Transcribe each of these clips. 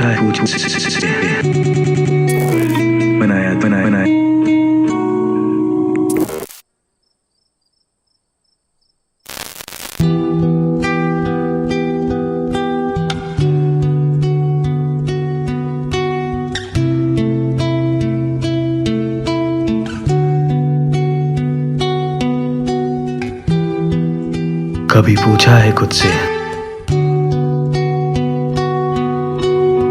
पूछा है बनाया बनाया बनाया। कभी पूछा है खुद से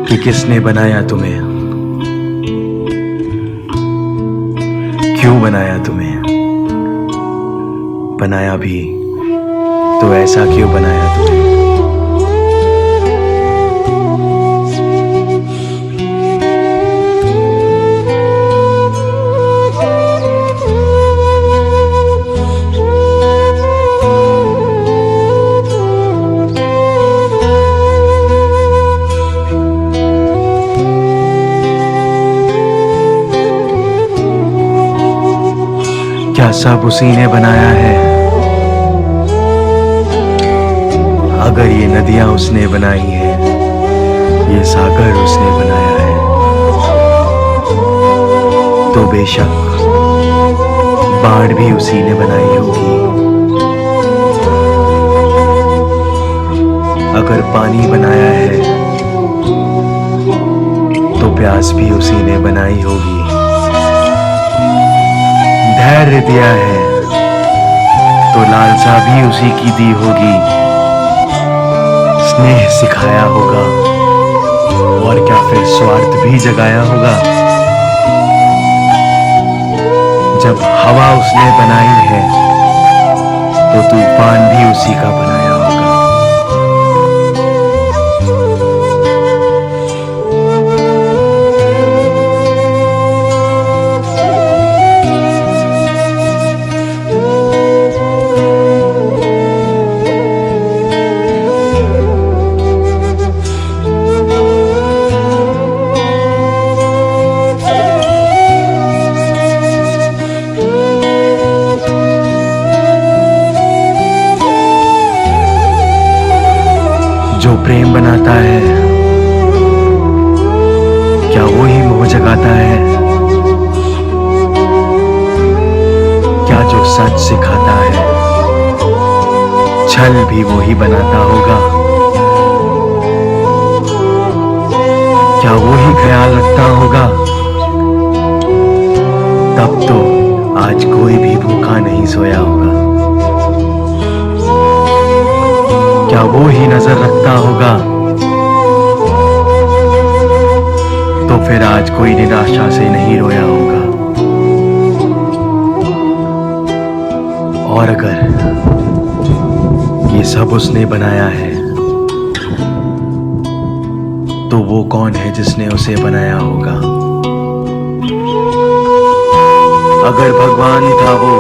कि किसने बनाया तुम्हें, क्यों बनाया तुम्हें, बनाया भी तो ऐसा क्यों बनाया तुम्हें। क्या सब उसी ने बनाया है? अगर ये नदियां उसने बनाई है, ये सागर उसने बनाया है, तो बेशक बाढ़ भी उसी ने बनाई होगी। अगर पानी बनाया है, तो प्यास भी उसी ने बनाई होगी। धैर्य दिया है, तो लालसा भी उसी की दी होगी। स्नेह सिखाया होगा, और क्या फिर स्वार्थ भी जगाया होगा। जब हवा उसने बनाई है, तो तूफान भी उसी का बनाया होगा। जो प्रेम बनाता है, क्या वो ही मोह जगाता है? क्या जो सच सिखाता है, छल भी वो ही बनाता होगा? क्या वो ही ख्याल रखता होगा? तब तो आज कोई भी भूखा नहीं सोया होगा। क्या वो ही नजर रखता होगा? तो फिर आज कोई निराशा से नहीं रोया होगा। और अगर ये सब उसने बनाया है, तो वो कौन है जिसने उसे बनाया होगा? अगर भगवान था वो,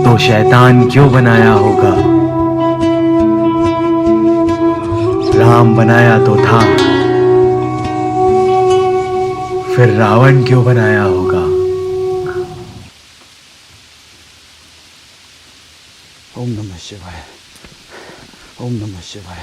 तो शैतान क्यों बनाया होगा? राम बनाया तो था, फिर रावण क्यों बनाया होगा? ओम नमः शिवाय। ओम नमः शिवाय।